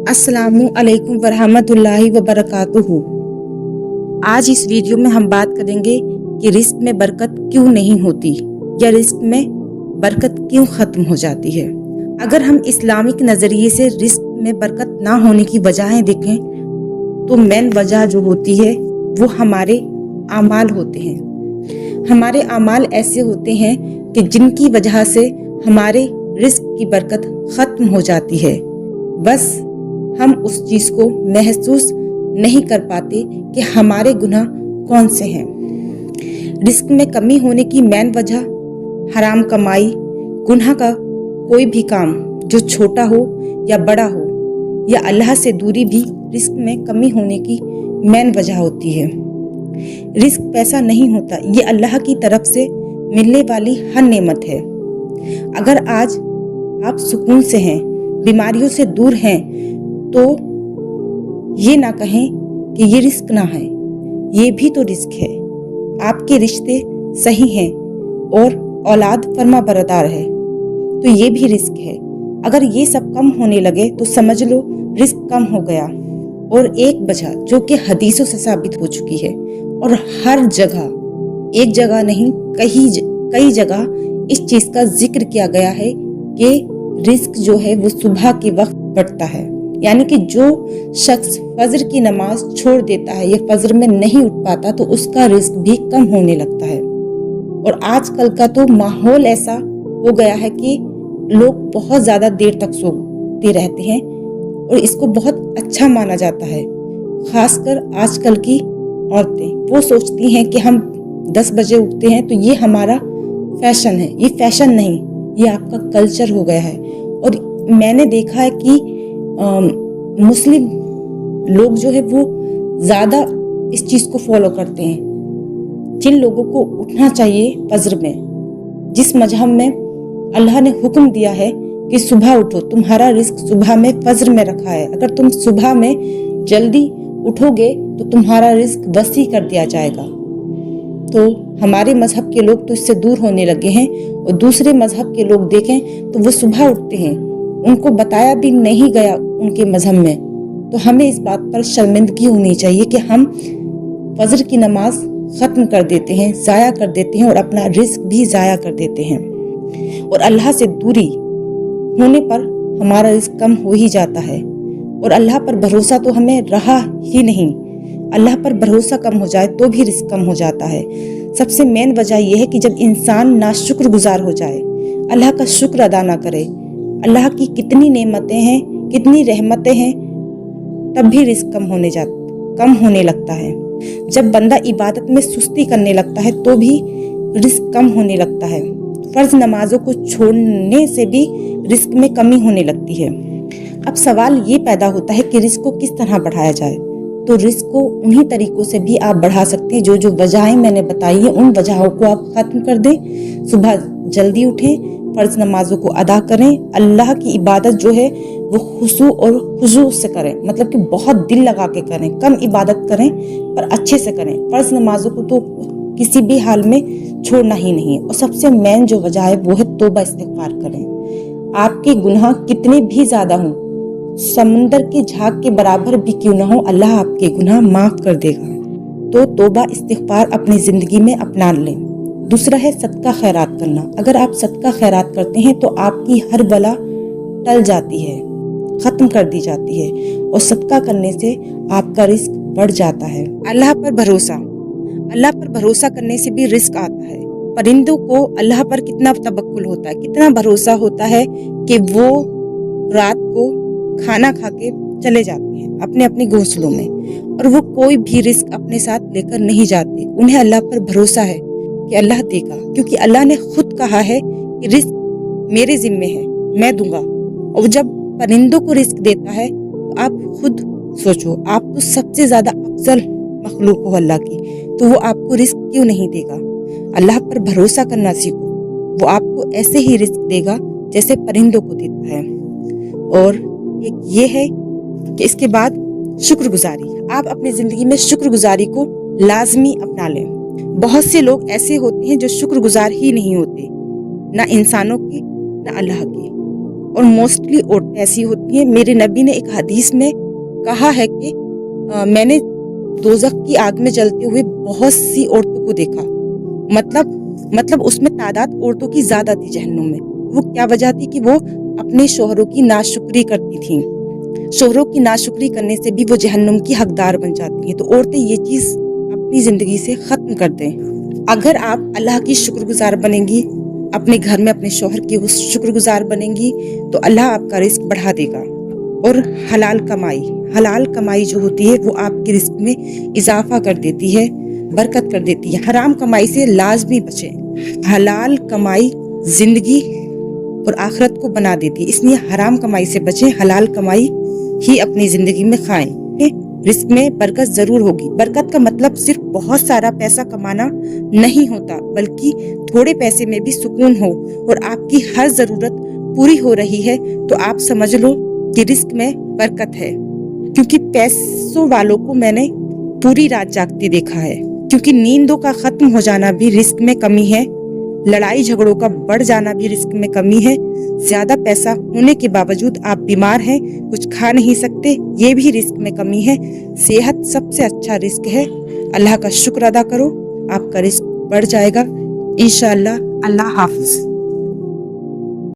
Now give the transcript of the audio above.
अस्सलाम वालेकुम वरहमतुल्लाहि वबरकातुहू। आज इस वीडियो में हम बात करेंगे कि रिस्क में बरकत क्यों नहीं होती या रिस्क में बरकत क्यों ख़त्म हो जाती है। अगर हम इस्लामिक नज़रिए से रिस्क में बरकत ना होने की वजहें देखें तो मेन वजह जो होती है वो हमारे आमाल होते हैं। हमारे आमाल ऐसे होते हैं कि जिनकी वजह से हमारे रिस्क की बरकत ख़त्म हो जाती है। बस हम उस चीज़ को महसूस नहीं कर पाते कि हमारे गुनाह कौन से हैं। रिस्क में कमी होने की मेन वजह हराम कमाई, गुनाह का कोई भी काम जो छोटा हो या बड़ा हो, या अल्लाह से दूरी भी रिस्क में कमी होने की मेन वजह होती है। रिस्क पैसा नहीं होता, ये अल्लाह की तरफ से मिलने वाली हर नेमत है। अगर आज आप सुकून से हैं, बीमारियों से दूर हैं, तो ये ना कहें कि ये रिस्क ना है, ये भी तो रिस्क है। आपके रिश्ते सही हैं और औलाद फर्मा बरदार है तो ये भी रिस्क है। अगर ये सब कम होने लगे तो समझ लो रिस्क कम हो गया। और एक वजह जो कि हदीसों से साबित हो चुकी है और हर जगह, एक जगह नहीं कई जगह इस चीज़ का जिक्र किया गया है कि रिस्क जो है वो सुबह के वक्त बढ़ता है। यानी कि जो शख्स फजर की नमाज छोड़ देता है या फजर में नहीं उठ पाता तो उसका रिस्क भी कम होने लगता है। और आजकल का तो माहौल ऐसा हो गया है कि लोग बहुत ज़्यादा देर तक सोते रहते हैं और इसको बहुत अच्छा माना जाता है। खासकर आजकल की औरतें वो सोचती हैं कि हम 10 बजे उठते हैं तो ये हमारा फैशन है। ये फैशन नहीं, ये आपका कल्चर हो गया है। और मैंने देखा है कि मुस्लिम लोग जो है वो ज़्यादा इस चीज़ को फॉलो करते हैं। जिन लोगों को उठना चाहिए फजर में, जिस मजहब में अल्लाह ने हुक्म दिया है कि सुबह उठो, तुम्हारा रिस्क सुबह में फजर में रखा है। अगर तुम सुबह में जल्दी उठोगे तो तुम्हारा रिस्क वसी कर दिया जाएगा। तो हमारे मजहब के लोग तो इससे दूर होने लगे हैं और दूसरे मजहब के लोग देखें तो वो सुबह उठते हैं, उनको बताया भी नहीं गया उनके मजहब में। तो हमें इस बात पर शर्मिंदगी होनी चाहिए कि हम फजर की नमाज ख़त्म कर देते हैं, ज़ाया कर देते हैं और अपना रिस्क भी ज़ाया कर देते हैं। और अल्लाह से दूरी होने पर हमारा रिस्क कम हो ही जाता है। और अल्लाह पर भरोसा तो हमें रहा ही नहीं। अल्लाह पर भरोसा कम हो जाए तो भी रिस्क कम हो जाता है। सबसे मेन वजह यह है कि जब इंसान नाशुक्रगुजार हो जाए, अल्लाह का शुक्र अदा ना करे, अल्लाह की कितनी नेमतें हैं, कितनी रहमतें हैं, तब भी रिस्क कम होने लगता है। जब बंदा इबादत में सुस्ती करने लगता है तो भी रिस्क कम होने लगता है। फर्ज नमाजों को छोड़ने से भी रिस्क में कमी होने लगती है। अब सवाल ये पैदा होता है कि रिस्क को किस तरह बढ़ाया जाए। तो रिस्क को उन्हीं तरीकों से भी आप बढ़ा सकते हैं जो वजहें मैंने बताई हैं, उन वजहों को आप ख़त्म कर दें। सुबह जल्दी उठें, फ़र्ज नमाजों को अदा करें, अल्लाह की इबादत जो है वो खुशू और खुजू से करें, मतलब कि बहुत दिल लगा के करें। कम इबादत करें पर अच्छे से करें। फ़र्ज नमाजों को तो किसी भी हाल में छोड़ना ही नहीं है। और सबसे मेन जो वजह है वो है तौबा इस्तिग़फ़ार करें। आपके गुनाह कितने भी ज़्यादा हों, समुंदर के झाग के बराबर भी क्यों ना हो, अल्लाह आपके गुनाह माफ़ कर देगा। तो तौबा इस्तिग़फ़ार अपनी ज़िंदगी में अपना लें। दूसरा है सदका खैरात करना। अगर आप सदका खैरात करते हैं तो आपकी हर बला टल जाती है, ख़त्म कर दी जाती है। और सदका करने से आपका रिस्क बढ़ जाता है। अल्लाह पर भरोसा करने से भी रिस्क आता है। परिंदों को अल्लाह पर कितना तवक्कुल होता है, कितना भरोसा होता है कि वो रात को खाना खा के चले जाते हैं अपने अपने घोंसलों में, और वो कोई भी रिस्क अपने साथ लेकर नहीं जाते। उन्हें अल्लाह पर भरोसा है कि अल्लाह देगा, क्योंकि अल्लाह ने खुद कहा है कि रिस्क मेरे जिम्मे है, मैं दूंगा। और जब परिंदों को रिस्क देता है तो आप खुद सोचो, आप तो सबसे ज़्यादा अफजल मखलूक हो अल्लाह की, तो वो आपको रिस्क क्यों नहीं देगा। अल्लाह पर भरोसा करना सीखो, वो आपको ऐसे ही रिस्क देगा जैसे परिंदों को देता है। और एक ये है कि इसके बाद शुक्रगुजारी, आप अपनी ज़िंदगी में शुक्रगुजारी को लाजमी अपना लें। बहुत से लोग ऐसे होते हैं जो शुक्रगुजार ही नहीं होते, ना इंसानों के ना अल्लाह के। اور موسٹلی عورتیں ایسی ہوتی ہیں. میرے نبی نے ایک حدیث میں کہا ہے کہ میں نے دوزخ کی آگ میں جلتے ہوئے بہت سی عورتوں کو دیکھا. مطلب اس میں تعداد عورتوں کی زیادہ تھی جہنم میں. وہ کیا وجہ تھی کہ وہ اپنے شوہروں کی ناشکری کرتی تھیں. شوہروں کی ناشکری کرنے سے بھی وہ جہنم کی حقدار بن جاتی ہیں. تو عورتیں یہ چیز اپنی زندگی سے ختم کر دیں. اگر آپ اللہ کی شکر گزار بنیں گی، اپنے گھر میں اپنے شوہر کی شکر گزار بنیں گی، تو اللہ آپ کا رزق بڑھا دے گا. اور حلال کمائی جو ہوتی ہے وہ آپ کے رزق میں اضافہ کر دیتی ہے، برکت کر دیتی ہے. حرام کمائی سے لازمی بچیں. حلال کمائی زندگی اور آخرت کو بنا دیتی ہے. اس لیے حرام کمائی سے بچیں، حلال کمائی ہی اپنی زندگی میں کھائیں. رزق میں برکت ضرور ہوگی. برکت کا مطلب صرف بہت سارا پیسہ کمانا نہیں ہوتا، بلکہ تھوڑے پیسے میں بھی سکون ہو اور آپ کی ہر ضرورت پوری ہو رہی ہے تو آپ سمجھ لو کہ رزق میں برکت ہے. کیونکہ پیسوں والوں کو میں نے پوری رات جاگتے دیکھا ہے. کیونکہ نیندوں کا ختم ہو جانا بھی رزق میں کمی ہے. لڑائی جھگڑوں کا بڑھ جانا بھی رزق میں کمی ہے. زیادہ پیسہ ہونے کے باوجود آپ بیمار ہیں، کچھ کھا نہیں سکتے، یہ بھی رزق میں کمی ہے. صحت سب سے اچھا رزق ہے. اللہ کا شکر ادا کرو، آپ کا رزق بڑھ جائے گا انشاءاللہ. اللہ حافظ.